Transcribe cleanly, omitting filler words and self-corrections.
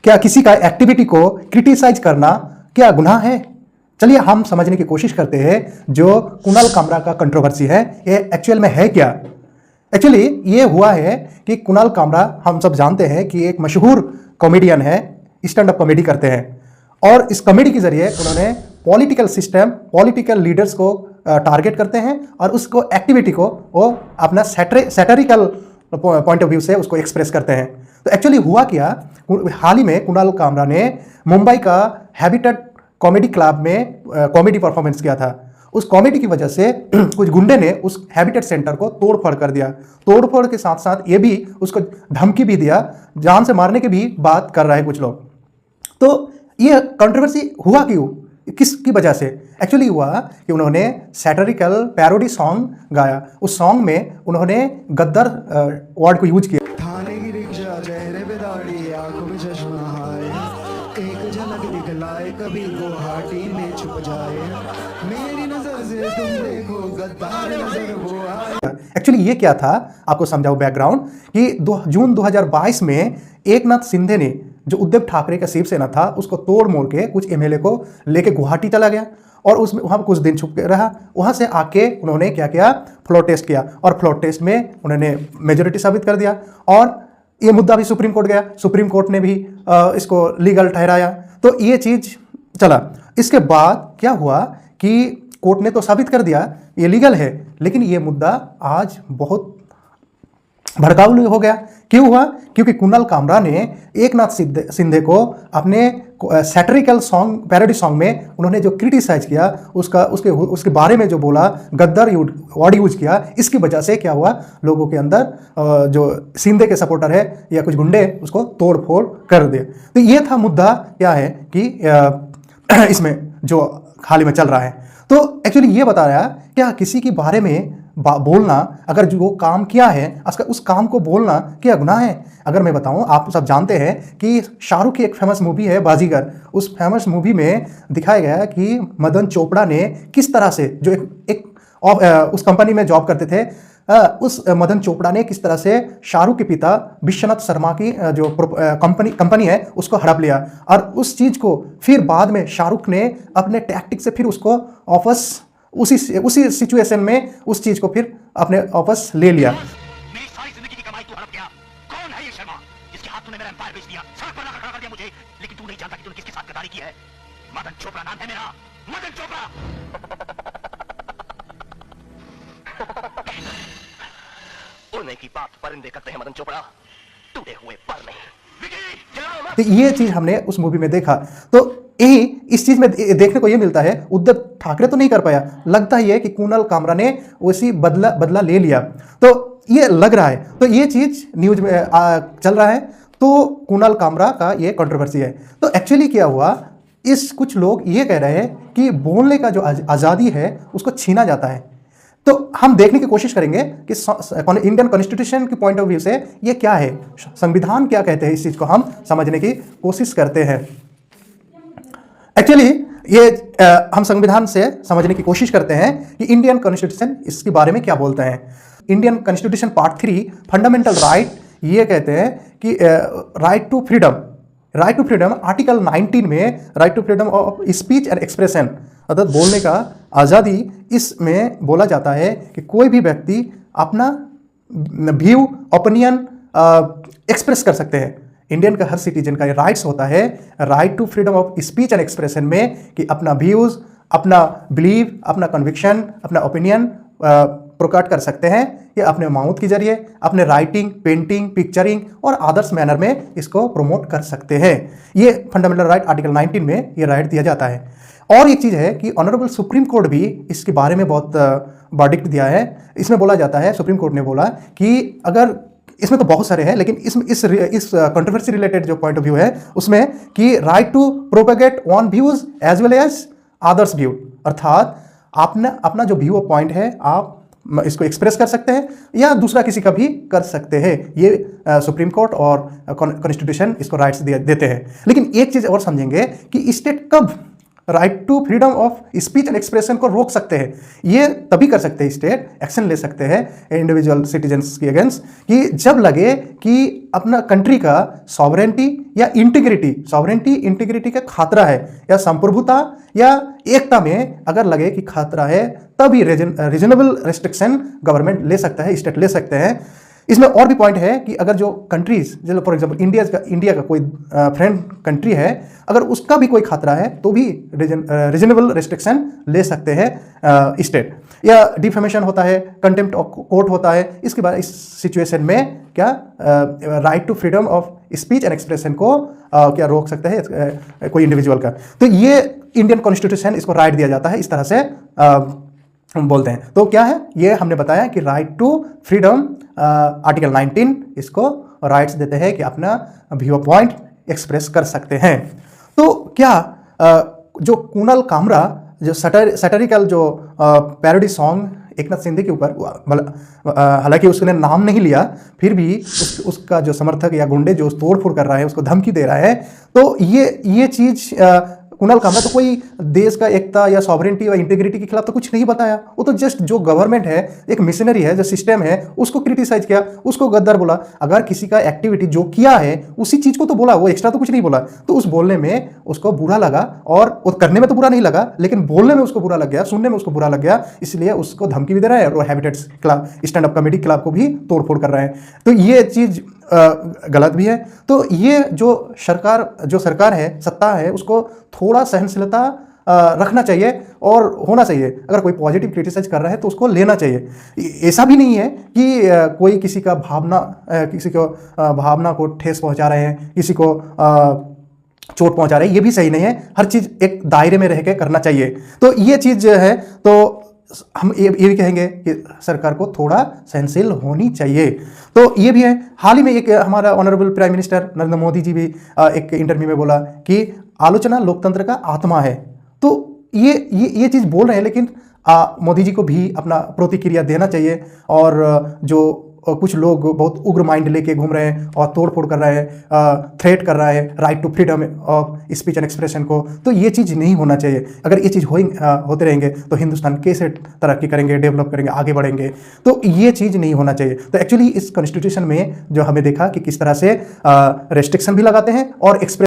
क्या किसी का एक्टिविटी को क्रिटिसाइज करना क्या गुनाह है? चलिए हम समझने की कोशिश करते हैं जो कुणाल कामरा का कंट्रोवर्सी है ये एक्चुअल में है क्या। एक्चुअली ये हुआ है कि कुणाल कामरा हम सब जानते हैं कि एक मशहूर कॉमेडियन है, स्टैंड अप कॉमेडी करते हैं और इस कॉमेडी के जरिए उन्होंने पॉलिटिकल सिस्टम, पॉलिटिकल लीडर्स को टारगेट करते हैं और उसको एक्टिविटी को वो अपना सैटरिकल पॉइंट ऑफ व्यू से उसको एक्सप्रेस करते हैं। तो एक्चुअली हुआ क्या, हाल ही में कुणाल कामरा ने मुंबई का हैबिटेट कॉमेडी क्लब में कॉमेडी परफॉर्मेंस किया था। उस कॉमेडी की वजह से कुछ गुंडे ने उस हैबिटेट सेंटर को तोड़फोड़ कर दिया। तोड़फोड़ के साथ साथ ये भी उसको धमकी भी दिया, जान से मारने की भी बात कर रहे हैं कुछ लोग। तो ये कंट्रोवर्सी हुआ क्यों, किसकी वजह से? एक्चुअली हुआ कि उन्होंने सैटरिकल पैरोडी सॉन्ग गाया। उस सॉन्ग में उन्होंने गद्दार वर्ड को यूज किया। थाने की रिक्शा, चेहरे पे दाढ़ी, आंखों में चश्मा है, एक झलक दिखलाए कभी गुवाहाटी में छुप जाए, मेरी नजर से तुम देखो गद्दार नजर वो आए। एक्चुअली ये क्या था, आपको समझाऊं बैकग्राउंड कि जून 2022 में एकनाथ शिंदे ने जो उद्धव ठाकरे का शिवसेना था उसको तोड़ मोड़ के कुछ एमएलए को लेके गुवाहाटी चला गया और उसमें वहाँ कुछ दिन छुप के रहा। वहाँ से आके उन्होंने क्या किया, फ्लोर टेस्ट किया और फ्लोर टेस्ट में उन्होंने मेजोरिटी साबित कर दिया और ये मुद्दा भी सुप्रीम कोर्ट गया। सुप्रीम कोर्ट ने भी इसको लीगल ठहराया। तो ये चीज़ चला। इसके बाद क्या हुआ कि कोर्ट ने तो साबित कर दिया ये लीगल है, लेकिन ये मुद्दा आज बहुत भड़काऊ हो गया। क्यों हुआ? क्योंकि कुणाल कामरा ने एकनाथ शिंदे को अपने सैटरिकल सॉन्ग, पैरोडी सॉन्ग में उन्होंने जो क्रिटिसाइज किया, उसके बारे में जो बोला, गद्दार वर्ड यूज किया, इसकी वजह से क्या हुआ, लोगों के अंदर जो शिंदे के सपोर्टर है या कुछ गुंडे उसको तोड़ फोड़ कर दिए। तो ये था मुद्दा क्या है कि इसमें जो हाल ही में चल रहा है। तो एक्चुअली ये बता रहा है क्या किसी के बारे में बोलना, अगर जो काम किया है उस काम को बोलना क्या गुनाह है? अगर मैं बताऊं, आप सब जानते हैं कि शाहरुख की एक फेमस मूवी है बाजीगर। उस फेमस मूवी में दिखाया गया है कि मदन चोपड़ा ने किस तरह से, जो उस कंपनी में जॉब करते थे, उस मदन चोपड़ा ने किस तरह से शाहरुख के पिता विश्वनाथ शर्मा की जो कंपनी है उसको हड़प लिया और उस चीज़ को फिर बाद में शाहरुख ने अपने टैक्टिक से फिर उसको वापस उसी सिचुएशन में उस चीज को फिर अपने वापस ले लिया। मेरी सारी जिंदगी की कमाई तू हड़प गया। कौन है ये शर्मा जिसके हाथ तूने मेरा एम्पायर बेच दिया, सड़क पर लाकर खड़ा कर दिया मुझे, लेकिन तू नहीं जानता कि तूने किसके साथ गद्दारी की है। मदन चोपड़ा नाम है मेरा, मदन चोपड़ा। उड़ने की बात परिंदे करते हैं मदन चोपड़ा, टूटे हुए पर नहीं। तो ये चीज हमने उस मूवी में देखा। तो यही इस चीज में देखने को ये मिलता है, उद्धव ठाकरे तो नहीं कर पाया, लगता ही है कि कुणाल कामरा ने वैसी बदला ले लिया। तो ये लग रहा है, तो ये चीज न्यूज में चल रहा है। तो कुणाल कामरा का ये कंट्रोवर्सी है। तो एक्चुअली क्या हुआ, कुछ लोग ये कह रहे हैं कि बोलने का जो आज़ादी है उसको छीना जाता है। तो हम देखने की कोशिश करेंगे कि इंडियन कॉन्स्टिट्यूशन के पॉइंट ऑफ व्यू से ये क्या है, संविधान क्या कहते हैं, इस चीज को हम समझने की कोशिश करते हैं। एक्चुअली ये हम संविधान से समझने की कोशिश करते हैं कि इंडियन कॉन्स्टिट्यूशन इसके बारे में क्या बोलता है। Indian constitution part 3 fundamental right ये कहते हैं कि राइट टू फ्रीडम आर्टिकल 19 में right to freedom of speech and expression, अर्थात बोलने का आज़ादी, इसमें बोला जाता है कि कोई भी व्यक्ति अपना व्यू, ओपिनियन एक्सप्रेस कर सकते हैं। इंडियन का हर सिटीजन का ये राइट्स होता है, right to freedom of speech and expression में, कि अपना व्यूज़, अपना बिलीव, अपना कन्विक्शन, अपना ओपिनियन प्रकट कर सकते हैं। ये अपने माउथ के जरिए, अपने राइटिंग, पेंटिंग, पिक्चरिंग और आदर्श मैनर में इसको प्रमोट कर सकते हैं। ये फंडामेंटल राइट आर्टिकल 19 में ये राइट दिया जाता है। और एक चीज़ है कि ऑनरेबल सुप्रीम कोर्ट भी इसके बारे में बहुत वर्डिक्ट दिया है। इसमें बोला जाता है, सुप्रीम कोर्ट ने बोला कि अगर, इसमें तो बहुत सारे हैं, लेकिन इस कंट्रोवर्सी रिलेटेड जो पॉइंट ऑफ व्यू है उसमें, कि right to propagate one views as well as others view, अर्थात अपना जो व्यू ऑफ पॉइंट है आप इसको एक्सप्रेस कर सकते हैं या दूसरा किसी का भी कर सकते हैं। ये सुप्रीम कोर्ट और कॉन्स्टिट्यूशन इसको राइट्स देते हैं। लेकिन एक चीज़ और समझेंगे कि स्टेट कब right to freedom of speech and expression को रोक सकते हैं। ये तभी कर सकते हैं, स्टेट एक्शन ले सकते हैं इंडिविजुअल सिटीजन्स के अगेंस्ट, कि जब लगे कि अपना कंट्री का सॉवरेंटी या इंटीग्रिटी का खतरा है, या संप्रभुता या एकता में अगर लगे कि खतरा है, तभी रीजनेबल रेस्ट्रिक्शन गवर्नमेंट ले सकता है, स्टेट ले सकते हैं। इसमें और भी पॉइंट है कि अगर जो कंट्रीज, जैसे फॉर एग्जांपल इंडिया का कोई फ्रेंड कंट्री है, अगर उसका भी कोई खतरा है तो भी रीजनेबल रेस्ट्रिक्शन ले सकते हैं स्टेट। या डिफेमेशन होता है, कंटेम्प्ट ऑफ कोर्ट होता है, इसके बाद इस सिचुएशन में क्या right to freedom of speech and expression को क्या रोक सकते हैं कोई इंडिविजुअल का। तो ये इंडियन कॉन्स्टिट्यूशन इसको राइट दिया जाता है, इस तरह से हम बोलते हैं। तो क्या है, ये हमने बताया कि राइट टू फ्रीडम, आर्टिकल 19 इसको राइट्स देते हैं कि अपना व्यू पॉइंट एक्सप्रेस कर सकते हैं। तो क्या जो कुणाल कामरा जो सैटिरिकल जो पैरोडी सॉन्ग एकनाथ शिंदे के ऊपर, हालांकि उसने नाम नहीं लिया, फिर भी उसका जो समर्थक या गुंडे जो तोड़फोड़ कर रहा है, उसको धमकी दे रहा है, तो ये चीज कुणाल कामरा तो कोई देश का एकता या सॉवरेंटी और इंटीग्रिटी के खिलाफ तो कुछ नहीं बताया। वो तो जस्ट जो गवर्नमेंट है, एक मिशनरी है, जो सिस्टम है, उसको क्रिटिसाइज किया, उसको गद्दार बोला। अगर किसी का एक्टिविटी जो किया है उसी चीज को तो बोला, वो एक्स्ट्रा तो कुछ नहीं बोला। तो उस बोलने में उसको बुरा लगा, और वो करने में तो बुरा नहीं लगा, लेकिन बोलने में उसको बुरा लग गया, सुनने में उसको बुरा लग गया, इसलिए उसको धमकी भी दे रहा है, और habitats club, stand up comedy club को भी तोड़फोड़ कर रहे हैं। तो ये चीज गलत भी है। तो ये जो सरकार है, सत्ता है, उसको थोड़ा सहनशीलता रखना चाहिए और होना चाहिए। अगर कोई पॉजिटिव क्रिटिसाइज कर रहा है तो उसको लेना चाहिए। ऐसा भी नहीं है कि कोई किसी को भावना को ठेस पहुंचा रहे हैं, किसी को चोट पहुंचा रहे हैं, ये भी सही नहीं है। हर चीज एक दायरे में रह के करना चाहिए। तो ये चीज है, तो हम ये भी कहेंगे कि सरकार को थोड़ा सहनशील होनी चाहिए। तो ये भी है। हाल ही में एक हमारा honourable prime minister Narendra Modi ji भी एक इंटरव्यू में बोला कि आलोचना लोकतंत्र का आत्मा है। तो ये चीज़ बोल रहे हैं, लेकिन मोदी जी को भी अपना प्रतिक्रिया देना चाहिए। और जो कुछ लोग बहुत उग्र माइंड लेके घूम रहे हैं और तोड़फोड़ कर रहे हैं, थ्रेट कर रहा है right to freedom of speech and expression को, तो ये चीज़ नहीं होना चाहिए। अगर ये चीज़ होते रहेंगे तो हिंदुस्तान कैसे तरक्की करेंगे, डेवलप करेंगे, आगे बढ़ेंगे। तो ये चीज़ नहीं होना चाहिए। तो एक्चुअली इस कॉन्स्टिट्यूशन में जो हमें देखा कि किस तरह से रेस्ट्रिक्शन भी लगाते हैं और एक्सप्रेस